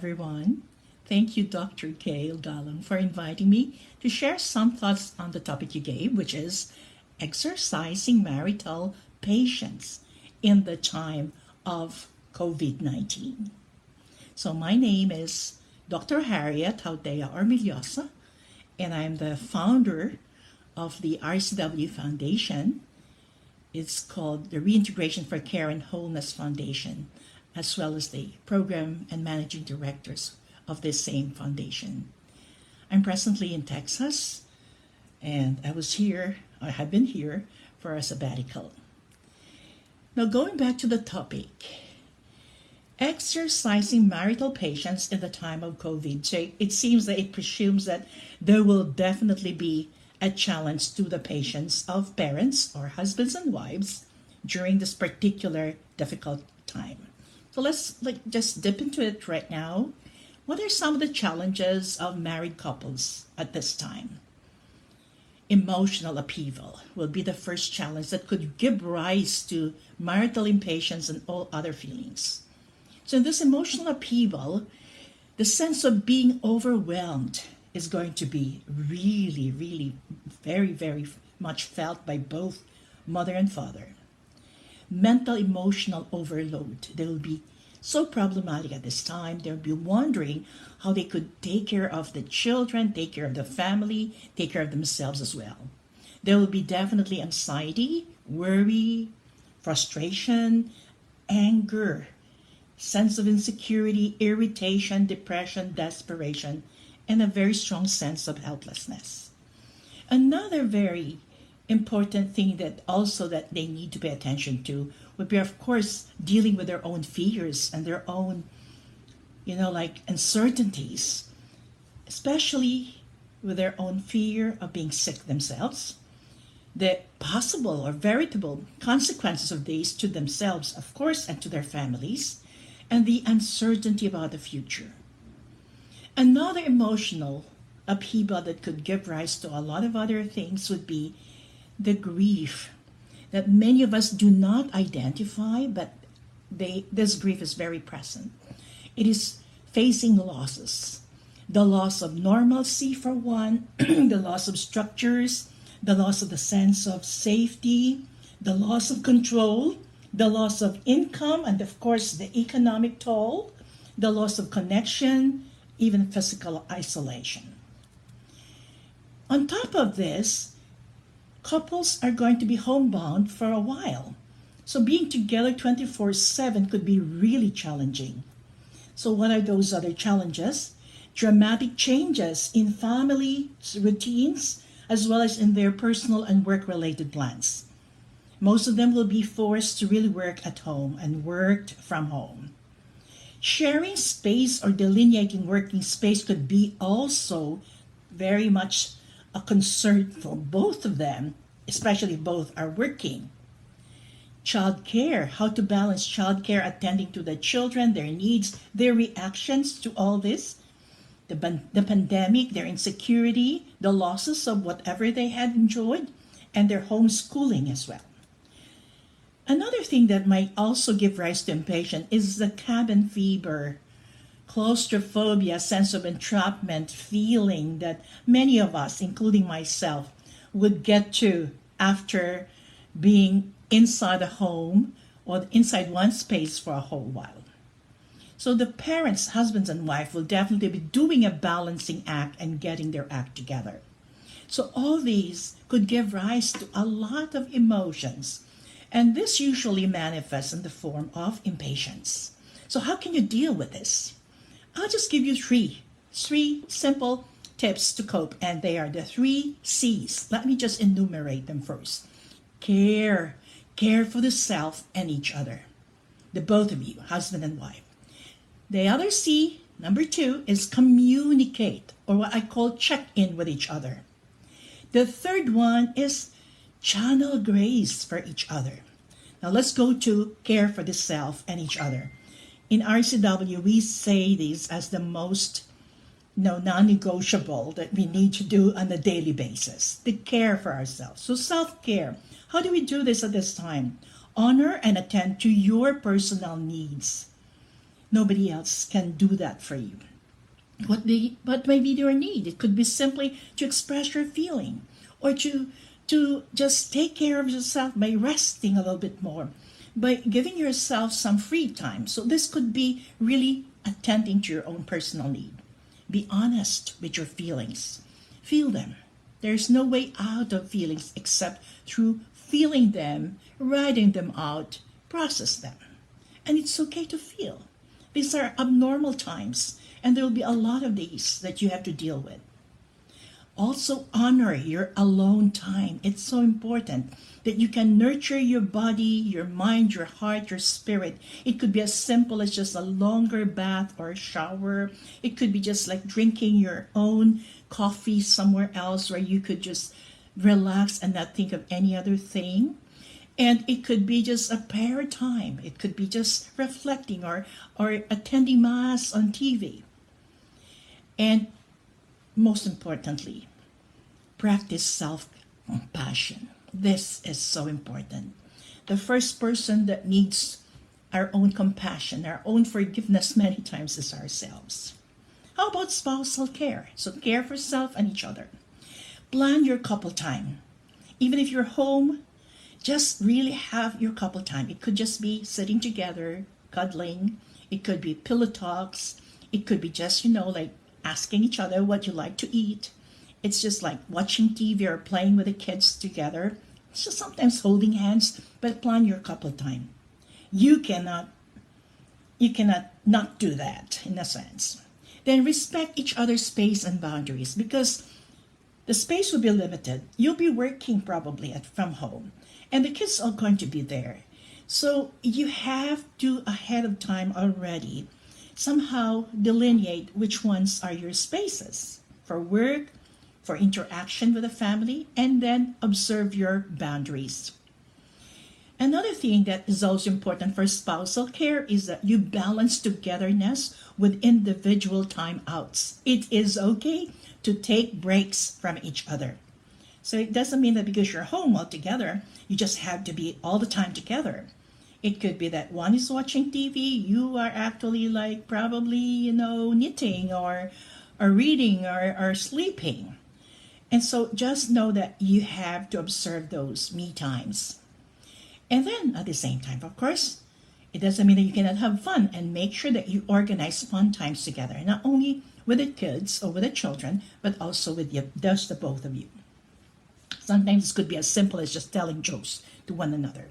everyone. Thank you, Dr. Gail Galang, for inviting me to share some thoughts on the topic you gave, which is exercising marital patience in the time of COVID-19. So my name is Dr. Harriet H. Hormillosa, and I'm the founder of the RCW Foundation. It's called the Reintegration for Care Wholeness Foundation, as well as the program and managing directors of this same foundation. I'm presently in Texas, and I have been here for a sabbatical. Now, going back to the topic, exercising marital patience in the time of COVID. So it seems that it presumes that there will definitely be a challenge to the patience of parents or husbands and wives during this particular difficult time. So let's just dip into it right now. What are some of the challenges of married couples at this time? Emotional upheaval will be the first challenge that could give rise to marital impatience and all other feelings. So in this emotional upheaval, the sense of being overwhelmed is going to be really, very, very much felt by both mother and father. Mental emotional overload. They will be so problematic at this time. They'll be wondering how they could take care of the children, take care of the family, take care of themselves as well. There will be definitely anxiety, worry, frustration, anger, sense of insecurity, irritation, depression, desperation, and a very strong sense of helplessness. Another very important thing that they need to pay attention to would be, of course, dealing with their own fears and their own, uncertainties, especially with their own fear of being sick themselves, the possible or veritable consequences of these to themselves, of course, and to their families, and the uncertainty about the future. Another emotional upheaval that could give rise to a lot of other things would be the grief that many of us do not identify, but this grief is very present. It is facing losses. The loss of normalcy, for one, the loss of structures, the loss of the sense of safety, the loss of control, the loss of income, and of course the economic toll, the loss of connection, even physical isolation. On top of this, couples are going to be homebound for a while. So being together 24/7 could be really challenging. So what are those other challenges? Dramatic changes in family routines, as well as in their personal and work-related plans. Most of them will be forced to really work at home and work from home. Sharing space or delineating working space could be also very much a concern for both of them, especially if both are working. Child care, how to balance child care, attending to the children, their needs, their reactions to all this, the pandemic, their insecurity, the losses of whatever they had enjoyed, and their homeschooling as well. Another thing that might also give rise to impatience is the cabin fever, claustrophobia, sense of entrapment, feeling that many of us, including myself, would get to after being inside a home or inside one space for a whole while. So the parents, husbands and wife, will definitely be doing a balancing act and getting their act together. So all these could give rise to a lot of emotions, and this usually manifests in the form of impatience. So how can you deal with this? I'll just give you three simple tips to cope, and they are the 3 C's. Let me just enumerate them first. Care for the self and each other, the both of you, husband and wife. The other C, number 2, is communicate, or what I call check in with each other. The third one is channel grace for each other. Now let's go to care for the self and each other. In RCW, we say these as the most non-negotiable that we need to do on a daily basis, the care for ourselves. So self-care, how do we do this at this time? Honor and attend to your personal needs. Nobody else can do that for you. What may be your need? It could be simply to express your feeling, or to just take care of yourself by resting a little bit more, by giving yourself some free time. So this could be really attending to your own personal need. Be honest with your feelings. Feel them. There's no way out of feelings except through feeling them, writing them out, process them. And it's okay to feel. These are abnormal times, and there will be a lot of these that you have to deal with. Also, honor your alone time. It's so important that you can nurture your body, your mind, your heart, your spirit. It could be as simple as just a longer bath or shower. It could be just like drinking your own coffee somewhere else where you could just relax and not think of any other thing. And it could be just a prayer time. It could be just reflecting or attending Mass on TV. And most importantly, practice self-compassion. This is so important. The first person that needs our own compassion, our own forgiveness many times is ourselves. How about spousal care? So care for self and each other. Plan your couple time. Even if you're home, just really have your couple time. It could just be sitting together, cuddling. It could be pillow talks. It could be just, like asking each other what you like to eat. It's just like watching TV or playing with the kids together. It's just sometimes holding hands, but plan your couple time. You cannot not do that in a sense. Then respect each other's space and boundaries, because the space will be limited. You'll be working probably from home, and the kids are going to be there. So you have to, ahead of time already, somehow delineate which ones are your spaces for work, for interaction with the family, and then observe your boundaries. Another thing that is also important for spousal care is that you balance togetherness with individual time outs. It is okay to take breaks from each other. So it doesn't mean that because you're home all together, you just have to be all the time together. It could be that one is watching TV, you are actually like probably, knitting or reading or sleeping. And so just know that you have to observe those me times. And then at the same time, of course, it doesn't mean that you cannot have fun, and make sure that you organize fun times together, not only with the kids or with the children, but also with just the both of you. Sometimes it could be as simple as just telling jokes to one another.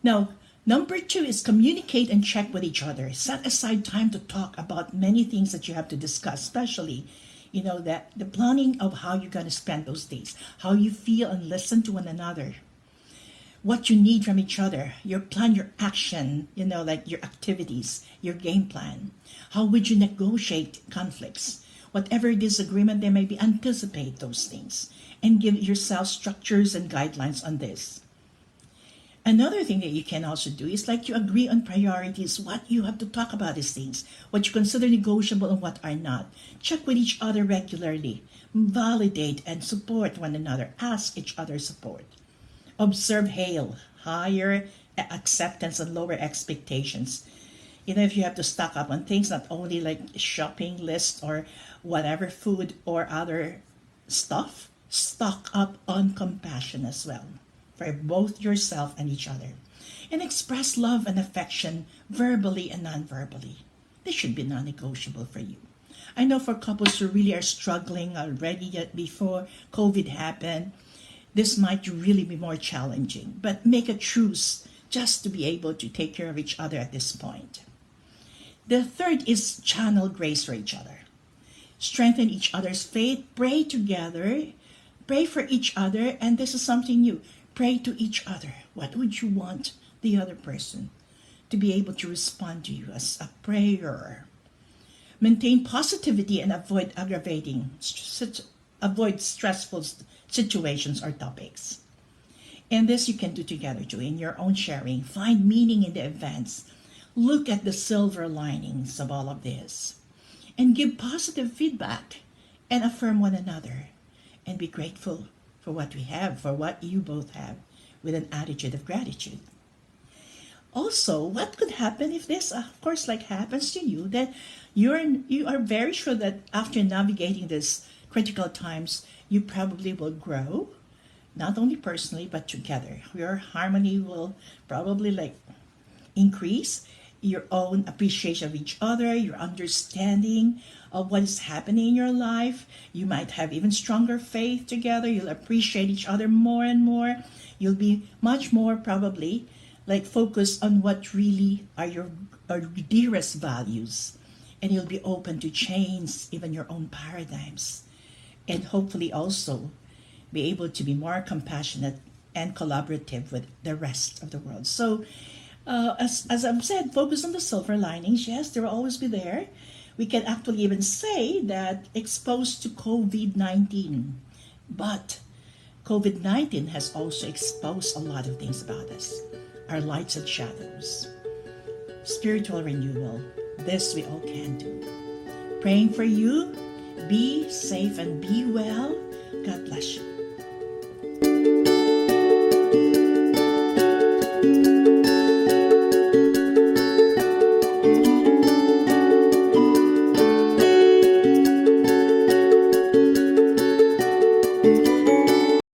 Now, number 2 is communicate and check with each other. Set aside time to talk about many things that you have to discuss, especially, that the planning of how you're going to spend those days, how you feel, and listen to one another. What you need from each other, your plan, your action, like your activities, your game plan. How would you negotiate conflicts? Whatever disagreement there may be, anticipate those things and give yourself structures and guidelines on this. Another thing that you can also do is like you agree on priorities, what you have to talk about these things, what you consider negotiable and what are not. Check with each other regularly. Validate and support one another. Ask each other support. Observe higher acceptance and lower expectations. If you have to stock up on things, not only like shopping list or whatever food or other stuff, stock up on compassion as well for both yourself and each other. And express love and affection verbally and non-verbally. This should be non-negotiable for you. I know for couples who really are struggling already yet before COVID happened, this might really be more challenging, but make a truce just to be able to take care of each other at this point. The third is channel grace for each other. Strengthen each other's faith, pray together, pray for each other, and this is something new. Pray to each other. What would you want the other person to be able to respond to you as a prayer? Maintain positivity and avoid stressful situations or topics. And this you can do together too, in your own sharing. Find meaning in the events. Look at the silver linings of all of this. And give positive feedback and affirm one another. And be grateful for what we have, for what you both have, with an attitude of gratitude. Also, what could happen if this, of course, like happens to you, that you are very sure that after navigating this critical times, you probably will grow, not only personally but together. Your harmony will probably like increase, your own appreciation of each other, your understanding of what is happening in your life. You might have even stronger faith together. You'll appreciate each other more and more. You'll be much more probably like focused on what really are dearest values. And you'll be open to change even your own paradigms. And hopefully also be able to be more compassionate and collaborative with the rest of the world. So as I've said, focus on the silver linings. Yes, they will always be there. We can actually even say that exposed to COVID 19, but COVID 19 has also exposed a lot of things about us, our lights and shadows, spiritual renewal. This we all can do. Praying for you. Be safe and be well. God bless you.